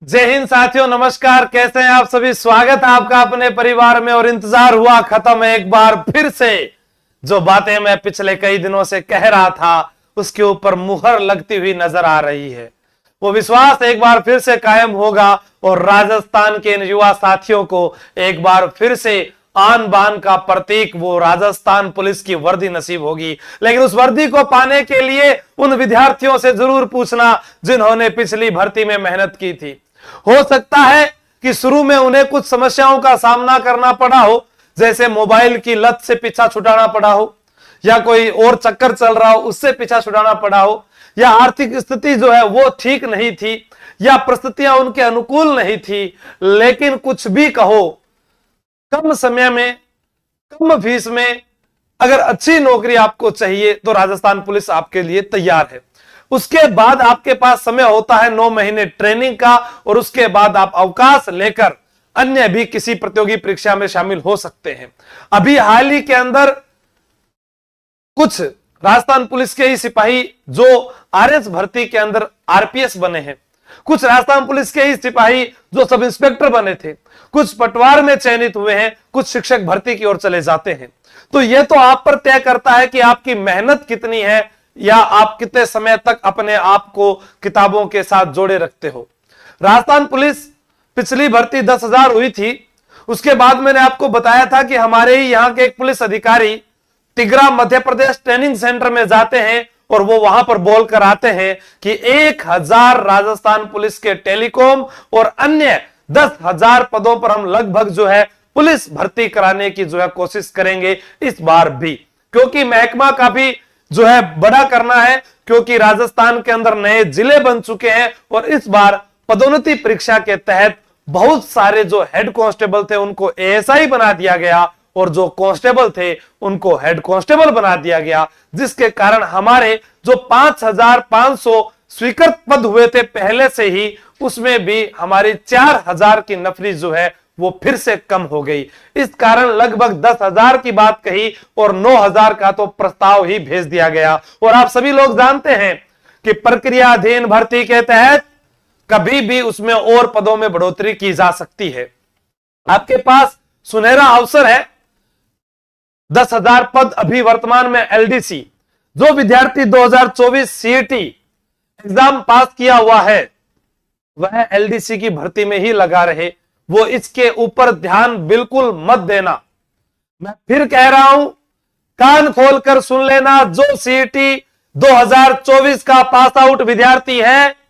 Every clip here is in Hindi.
जय हिंद साथियों, नमस्कार। कैसे हैं आप सभी? स्वागत है आपका अपने परिवार में। और इंतजार हुआ खत्म है एक बार फिर से। जो बातें मैं पिछले कई दिनों से कह रहा था उसके ऊपर मुहर लगती हुई नजर आ रही है। वो विश्वास एक बार फिर से कायम होगा और राजस्थान के इन युवा साथियों को एक बार फिर से आन बान का प्रतीक वो राजस्थान पुलिस की वर्दी नसीब होगी। लेकिन उस वर्दी को पाने के लिए उन विद्यार्थियों से जरूर पूछना जिन्होंने पिछली भर्ती में मेहनत की थी। हो सकता है कि शुरू में उन्हें कुछ समस्याओं का सामना करना पड़ा हो, जैसे मोबाइल की लत से पीछा छुड़ाना पड़ा हो, या कोई और चक्कर चल रहा हो उससे पीछा छुड़ाना पड़ा हो, या आर्थिक स्थिति जो है वो ठीक नहीं थी, या परिस्थितियां उनके अनुकूल नहीं थी। लेकिन कुछ भी कहो, कम समय में, कम फीस में अगर अच्छी नौकरी आपको चाहिए तो राजस्थान पुलिस आपके लिए तैयार है। उसके बाद आपके पास समय होता है 9 महीने ट्रेनिंग का, और उसके बाद आप अवकाश लेकर अन्य भी किसी प्रतियोगी परीक्षा में शामिल हो सकते हैं। अभी हाल ही के अंदर कुछ राजस्थान पुलिस के ही सिपाही जो आरएस भर्ती के अंदर आरपीएस बने हैं, कुछ राजस्थान पुलिस के ही सिपाही जो सब इंस्पेक्टर बने थे, कुछ पटवार में चयनित हुए हैं, कुछ शिक्षक भर्ती की ओर चले जाते हैं। तो यह तो आप पर तय करता है कि आपकी मेहनत कितनी है या आप कितने समय तक अपने आप को किताबों के साथ जोड़े रखते हो। राजस्थान पुलिस पिछली भर्ती 10,000 हुई थी। उसके बाद मैंने आपको बताया था कि हमारे ही यहां के एक पुलिस अधिकारी तिगरा मध्य प्रदेश ट्रेनिंग सेंटर में जाते हैं और वो वहां पर बोल कर आते हैं कि 1,000 राजस्थान पुलिस के टेलीकॉम और अन्य 10,000 पदों पर हम लगभग जो है पुलिस भर्ती कराने की जो है कोशिश करेंगे इस बार भी, क्योंकि महकमा का भी जो है बड़ा करना है, क्योंकि राजस्थान के अंदर नए जिले बन चुके हैं और इस बार पदोन्नति परीक्षा के तहत बहुत सारे जो हेड कांस्टेबल थे उनको एएसआई बना दिया गया और जो कांस्टेबल थे उनको हेड कांस्टेबल बना दिया गया, जिसके कारण हमारे जो 5,500 स्वीकृत पद हुए थे पहले से ही, उसमें भी हमारी 4,000 की नफरी जो है वो फिर से कम हो गई। इस कारण लगभग 10,000 की बात कही और 9,000 का तो प्रस्ताव ही भेज दिया गया। और आप सभी लोग जानते हैं कि प्रक्रियाधीन भर्ती के तहत कभी भी उसमें और पदों में बढ़ोतरी की जा सकती है। आपके पास सुनहरा अवसर है। 10,000 पद अभी वर्तमान में एलडीसी, जो विद्यार्थी 2024 सीईटी एग्जाम पास किया हुआ है वह एलडीसी की भर्ती में ही लगा रहे, वो इसके ऊपर ध्यान बिल्कुल मत देना। मैं फिर कह रहा हूं, कान खोलकर सुन लेना। जो सीईटी 2024 का पास आउट विद्यार्थी है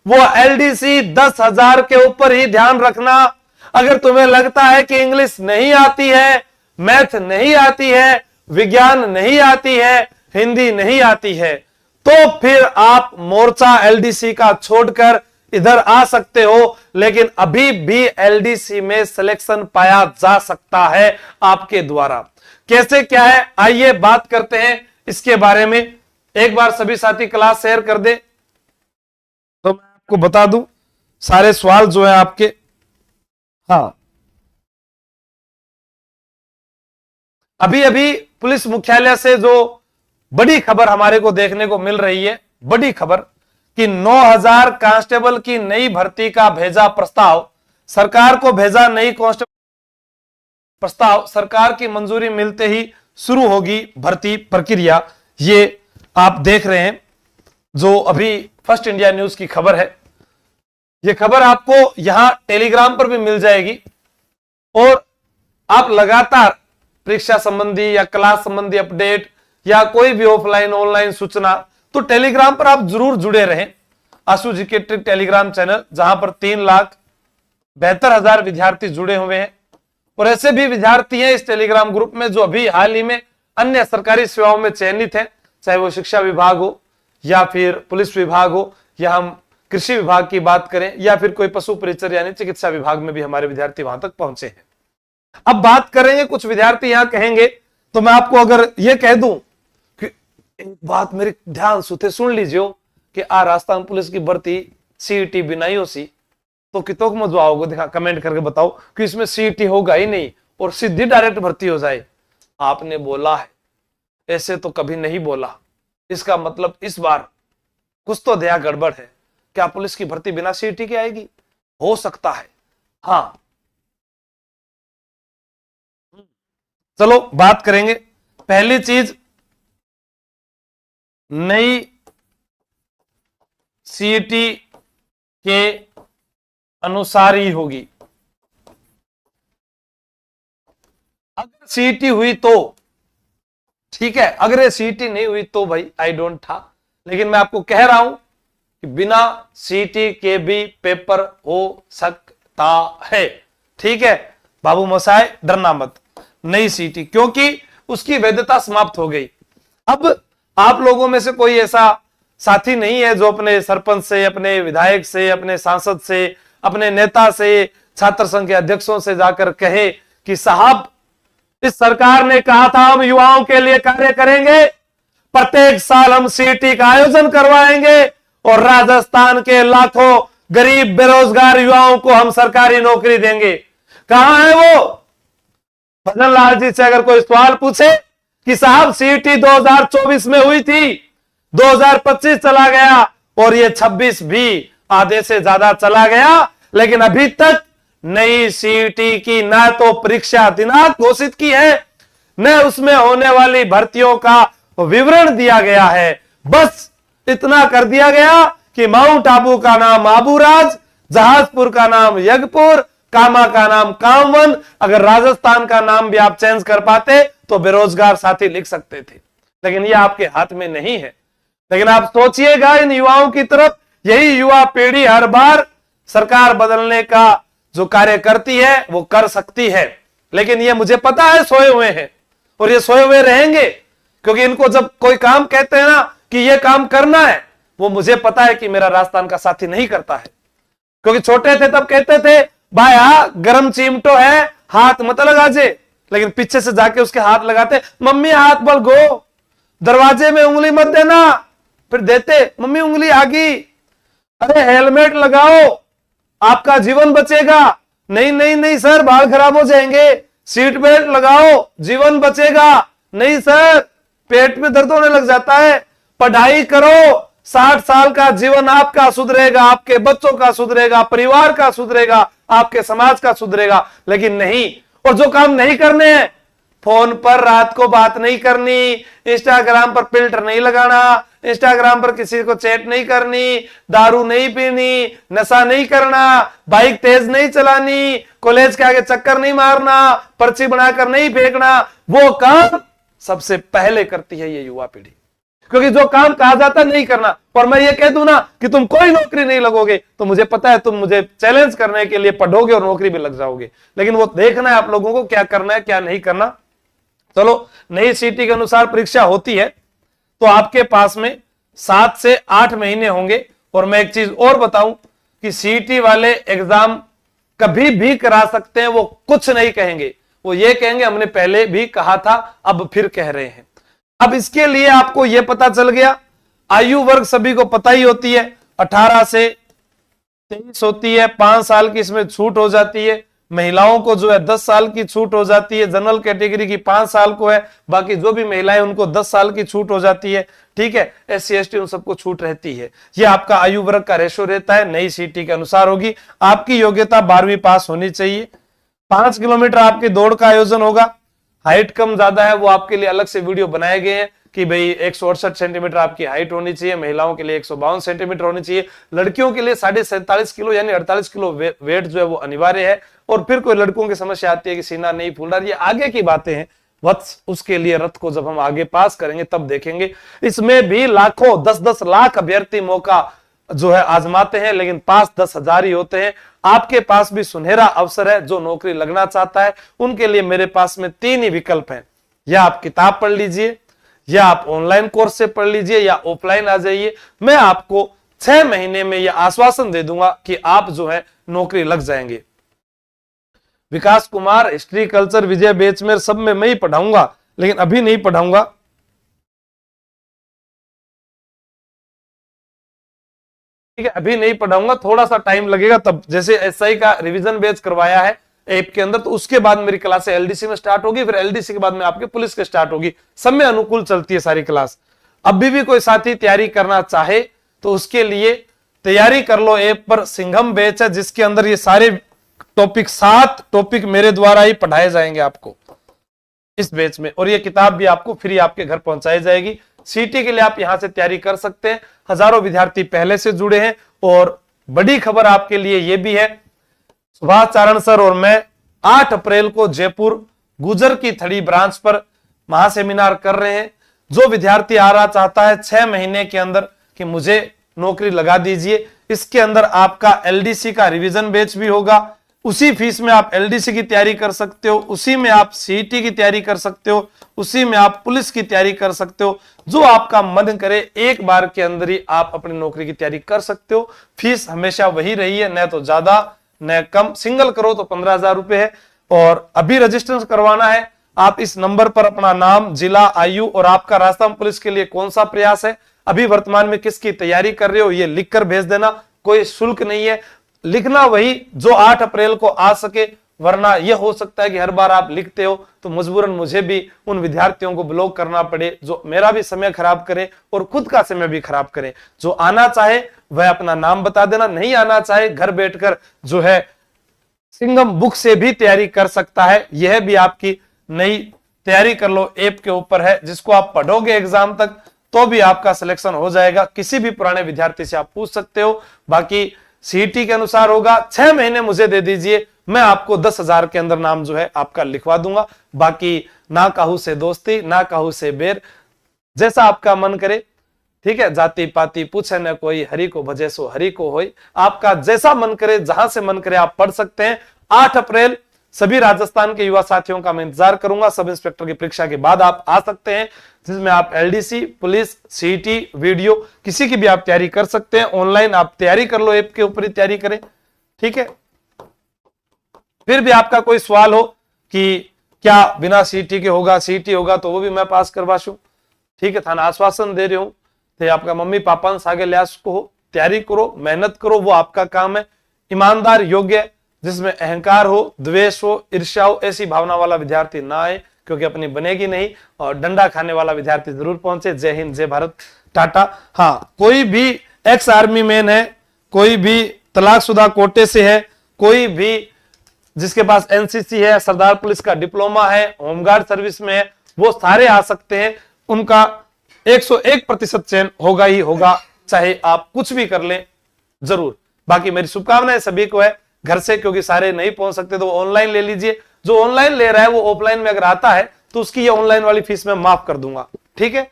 वो एलडीसी 10,000 के ऊपर ही ध्यान रखना। अगर तुम्हें लगता है कि इंग्लिश नहीं आती है, मैथ नहीं आती है, विज्ञान नहीं आती है, हिंदी नहीं आती है, तो फिर आप मोर्चा एलडीसी का छोड़कर इधर आ सकते हो। लेकिन अभी भी एलडीसी में सिलेक्शन पाया जा सकता है आपके द्वारा। कैसे क्या है आइए बात करते हैं इसके बारे में। एक बार सभी साथी क्लास शेयर कर दे तो मैं आपको बता दूं सारे सवाल जो है आपके। हाँ, अभी अभी पुलिस मुख्यालय से जो बड़ी खबर हमारे को देखने को मिल रही है, बड़ी खबर कि 9,000 कांस्टेबल की नई भर्ती का भेजा प्रस्ताव, सरकार को भेजा नई कांस्टेबल प्रस्ताव, सरकार की मंजूरी मिलते ही शुरू होगी भर्ती प्रक्रिया। ये आप देख रहे हैं जो अभी फर्स्ट इंडिया न्यूज की खबर है। यह खबर आपको यहां टेलीग्राम पर भी मिल जाएगी और आप लगातार परीक्षा संबंधी या क्लास संबंधी अपडेट या कोई भी ऑफलाइन ऑनलाइन सूचना तो टेलीग्राम पर आप जरूर जुड़े रहें। आशु जी के ट्रिक टेलीग्राम चैनल, जहां पर 3,72,000 विद्यार्थी जुड़े हुए हैं। और ऐसे भी विद्यार्थी हैं इस टेलीग्राम ग्रुप में जो अभी हाल ही में अन्य सरकारी सेवाओं में चयनित हैं, चाहे वो शिक्षा विभाग हो या फिर पुलिस विभाग हो, या हम कृषि विभाग की बात करें, या फिर कोई पशु परिचर यानी चिकित्सा विभाग में भी हमारे विद्यार्थी वहां तक पहुंचे हैं। अब बात करेंगे, कुछ विद्यार्थी यहां कहेंगे, तो मैं आपको अगर यह कह दूं कि एक बात मेरी ध्यान से सुन लीजिए कि आ राजस्थान पुलिस की भर्ती सीईटी बिनाइयो सी, तो कितों में जो आओगे देखा कमेंट करके बताओ कि इसमें सीईटी होगा ही नहीं और सीधी डायरेक्ट भर्ती हो जाए। आपने बोला है, ऐसे तो कभी नहीं बोला। इसका मतलब इस बार कुछ तो दया गड़बड़ है। क्या पुलिस की भर्ती बिना सीईटी के आएगी? हो सकता है। हाँ, चलो बात करेंगे। पहली चीज, नई सीईटी के अनुसार ही होगी। अगर सीईटी हुई तो ठीक है, अगर ये सीईटी नहीं हुई तो भाई आई डोंट था, लेकिन मैं आपको कह रहा हूं कि बिना सीईटी के भी पेपर हो सकता है। ठीक है बाबू मसाए, डरना मत, नई सीईटी, क्योंकि उसकी वैधता समाप्त हो गई। अब आप लोगों में से कोई ऐसा साथी नहीं है जो अपने सरपंच से, अपने विधायक से, अपने सांसद से, अपने नेता से, छात्र संघ के अध्यक्षों से जाकर कहे कि साहब इस सरकार ने कहा था हम युवाओं के लिए कार्य करेंगे, प्रत्येक साल हम सीईटी का आयोजन करवाएंगे और राजस्थान के लाखों गरीब बेरोजगार युवाओं को हम सरकारी नौकरी देंगे। कहां है वो? भजन लाल जी से अगर कोई सवाल पूछे कि साहब सीईटी 2024 में हुई थी, 2025 चला गया और ये 26 भी आधे से ज्यादा चला गया, लेकिन अभी तक नई सीईटी की न तो परीक्षा दिनांक घोषित की है, न उसमें होने वाली भर्तियों का विवरण दिया गया है। बस इतना कर दिया गया कि माउंट आबू का नाम आबूराज, जहाजपुर का नाम यज्ञपुर, कामा का नाम कामवन। अगर राजस्थान का नाम भी आप चेंज कर पाते तो बेरोजगार साथी लिख सकते थे, लेकिन यह आपके हाथ में नहीं है। लेकिन आप सोचिएगा इन युवाओं की तरफ, यही युवा पीढ़ी हर बार सरकार बदलने का जो कार्य करती है वो कर सकती है, लेकिन ये मुझे पता है सोए हुए हैं और ये सोए हुए रहेंगे, क्योंकि इनको जब कोई काम कहते हैं ना कि ये काम करना है, वो मुझे पता है कि मेरा राजस्थान का साथी नहीं करता है। क्योंकि छोटे थे तब कहते थे भाया गरम चिमटो है, हाथ मत लगा जे, लेकिन पीछे से जाके उसके हाथ लगाते, मम्मी हाथ बल गो, दरवाजे में उंगली मत देना, फिर देते, मम्मी उंगली आ गई, अरे हेलमेट लगाओ आपका जीवन बचेगा, नहीं नहीं नहीं सर बाल खराब हो जाएंगे, सीट बेल्ट लगाओ जीवन बचेगा, नहीं सर पेट में दर्द होने लग जाता है, पढ़ाई करो 60 साल का जीवन आपका सुधरेगा, आपके बच्चों का सुधरेगा, परिवार का सुधरेगा, आपके समाज का सुधरेगा। लेकिन नहीं, और जो काम नहीं करने हैं, फोन पर रात को बात नहीं करनी, इंस्टाग्राम पर फिल्टर नहीं लगाना, इंस्टाग्राम पर किसी को चैट नहीं करनी, दारू नहीं पीनी, नशा नहीं करना, बाइक तेज नहीं चलानी, कॉलेज के आगे चक्कर नहीं मारना, पर्ची बनाकर नहीं फेंकना, वो काम सबसे पहले करती है ये युवा पीढ़ी। क्योंकि जो काम कहा जाता नहीं करना, और मैं ये कह दूं ना कि तुम कोई नौकरी नहीं लगोगे, तो मुझे पता है तुम मुझे चैलेंज करने के लिए पढ़ोगे और नौकरी भी लग जाओगे, लेकिन वो देखना है आप लोगों को क्या करना है क्या नहीं करना। चलो, नई सीईटी के अनुसार परीक्षा होती है तो आपके पास में 7 से 8 महीने होंगे। और मैं एक चीज और बताऊं कि सीईटी वाले एग्जाम कभी भी करा सकते हैं, वो कुछ नहीं कहेंगे, वो ये कहेंगे हमने पहले भी कहा था अब फिर कह रहे हैं। अब इसके लिए आपको यह पता चल गया, आयु वर्ग सभी को पता ही होती है, 18 से 23 होती है, 5 साल की इसमें छूट हो जाती है। महिलाओं को जो है 10 साल की छूट हो जाती है, जनरल कैटेगरी की 5 साल को है, बाकी जो भी महिलाएं उनको 10 साल की छूट हो जाती है। ठीक है, SC ST उन सबको छूट रहती है। ये आपका आयु वर्ग का रेशो रहता है, नई सीईटी के अनुसार होगी। आपकी योग्यता 12वीं पास होनी चाहिए। 5 किलोमीटर आपकी दौड़ का आयोजन होगा। हाइट कम ज्यादा है वो आपके लिए अलग से वीडियो बनाए गए हैं कि भाई 168 सेंटीमीटर आपकी हाइट होनी चाहिए, महिलाओं के लिए 152 सेंटीमीटर होनी चाहिए, लड़कियों के लिए 47.5 किलो यानी 48 किलो वेट जो है वो अनिवार्य है। और फिर कोई लड़कों की समस्या आती है कि सीना नहीं फूल रहा, ये आगे की बातें हैं वत्स, उसके लिए रथ को जब हम आगे पास करेंगे तब देखेंगे। इसमें भी लाखों 10-10 लाख अभ्यर्थी मौका जो है आजमाते हैं, लेकिन पास 10 हजार ही होते हैं। आपके पास भी सुनहरा अवसर है, जो नौकरी लगना चाहता है उनके लिए मेरे पास में 3 ही विकल्प हैं, या आप किताब पढ़ लीजिए, या आप ऑनलाइन कोर्स से पढ़ लीजिए, या ऑफलाइन आ जाइए। मैं आपको 6 महीने में यह आश्वासन दे दूंगा कि आप जो है नौकरी लग जाएंगे। विकास कुमार हिस्ट्री कल्चर विजय बैच में सब में मैं ही पढ़ाऊंगा, लेकिन अभी नहीं पढ़ाऊंगा। ठीक है, अभी नहीं पढ़ाऊंगा, थोड़ा सा टाइम लगेगा तब। जैसे SI का रिवीजन बैच करवाया है ऐप के अंदर, तो उसके बाद मेरी क्लास LDC में स्टार्ट होगी, फिर LDC के बाद में आपके पुलिस के स्टार्ट होगी। समय अनुकूल चलती है सारी क्लास। अभी भी कोई साथी तैयारी करना चाहे तो उसके लिए तैयारी कर लो ऐप पर सिंघम बैच है, जिसके अंदर ये सारे टॉपिक 7 टॉपिक मेरे द्वारा ही पढ़ाए जाएंगे आपको इस बैच में, और ये किताब भी आपको फ्री आपके घर पहुंचाई जाएगी। सीटी के लिए आप यहां से तैयारी कर सकते हैं। हजारों विद्यार्थी पहले से जुड़े हैं, और बड़ी खबर आपके लिए यह भी है, सुभाष चारण सर और मैं 8 अप्रैल को जयपुर गुजर की थड़ी ब्रांच पर महासेमिनार कर रहे हैं। जो विद्यार्थी आ रहा चाहता है 6 महीने के अंदर कि मुझे नौकरी लगा दीजिए, इसके अंदर आपका एलडीसी का रिवीजन बैच भी होगा। उसी फीस में आप एलडीसी की तैयारी कर सकते हो, उसी में आप सीईटी की तैयारी कर सकते हो, उसी में आप पुलिस की तैयारी कर सकते हो। जो आपका मन करे एक बार के अंदर ही आप अपनी नौकरी की तैयारी कर सकते हो। फीस हमेशा वही रही है, न तो ज्यादा न कम। सिंगल करो तो 15,000 रुपए है, और अभी रजिस्ट्रेशन करवाना है। आप इस नंबर पर अपना नाम, जिला, आयु और आपका राजस्थान पुलिस के लिए कौन सा प्रयास है, अभी वर्तमान में किसकी तैयारी कर रहे हो, ये लिखकर भेज देना। कोई शुल्क नहीं है, लिखना वही जो 8 अप्रैल को आ सके, वरना यह हो सकता है कि हर बार आप लिखते हो तो मजबूरन मुझे भी उन विद्यार्थियों को ब्लॉक करना पड़े, जो मेरा भी समय खराब करे और खुद का समय भी खराब करे। जो आना चाहे वह अपना नाम बता देना, नहीं आना चाहे घर बैठकर जो है सिंघम बुक से भी तैयारी कर सकता है। यह भी आपकी नई तैयारी कर लो ऐप के ऊपर है, जिसको आप पढ़ोगे एग्जाम तक तो भी आपका सिलेक्शन हो जाएगा। किसी भी पुराने विद्यार्थी से आप पूछ सकते हो। बाकी सीईटी के अनुसार होगा। 6 महीने मुझे दे दीजिए, मैं आपको 10,000 के अंदर नाम जो है आपका लिखवा दूंगा। बाकी ना काहू से दोस्ती, ना काहू से बेर, जैसा आपका मन करे, ठीक है। जाति पाति पूछे न कोई, हरि को भजे सो हरि को होई। आपका जैसा मन करे, जहां से मन करे आप पढ़ सकते हैं। 8 अप्रैल सभी राजस्थान के युवा साथियों का मैं इंतजार करूंगा। सब इंस्पेक्टर की परीक्षा के बाद आप आ सकते हैं, जिसमें आप एलडीसी, पुलिस, सीईटी, वीडियो किसी की भी आप तैयारी कर सकते हैं। ऑनलाइन आप तैयारी कर लो, ऐप के ऊपर ही तैयारी करें, ठीक है। फिर भी आपका कोई सवाल हो कि क्या बिना सीईटी के होगा, सीईटी होगा तो वो भी मैं पास करवाशू, ठीक है। थाना आश्वासन दे रही हूं तो आपका मम्मी पापा ने सागे लियास को हो, तैयारी करो, मेहनत करो, वो आपका काम है। ईमानदार, योग्य, जिसमें अहंकार हो, द्वेष हो, ईर्ष्या हो, ऐसी भावना वाला विद्यार्थी ना आए, क्योंकि अपनी बनेगी नहीं। और डंडा खाने वाला विद्यार्थी जरूर पहुंचे। जय हिंद, जय भारत, टाटा। हाँ, कोई भी एक्स आर्मी मैन है, कोई भी तलाकशुदा कोटे से है, कोई भी जिसके पास एनसीसी है, सरदार पुलिस का डिप्लोमा है, होमगार्ड सर्विस में है, वो सारे आ सकते हैं। उनका 101% चयन होगा ही होगा, चाहे आप कुछ भी कर लें, जरूर। बाकी मेरी शुभकामनाएं सभी को है घर से, क्योंकि सारे नहीं पहुंच सकते तो ऑनलाइन ले लीजिए। जो ऑनलाइन ले रहा है वो ऑफलाइन में अगर आता है तो उसकी ये ऑनलाइन वाली फीस में माफ कर दूंगा, ठीक है।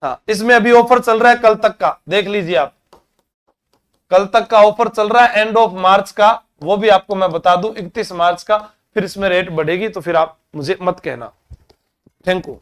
हाँ, इसमें अभी ऑफर चल रहा है कल तक का, देख लीजिए आप। कल तक का ऑफर चल रहा है, एंड ऑफ मार्च का, वो भी आपको मैं बता दूं 31 मार्च का। फिर इसमें रेट बढ़ेगी तो फिर आप मुझे मत कहना। Thank you.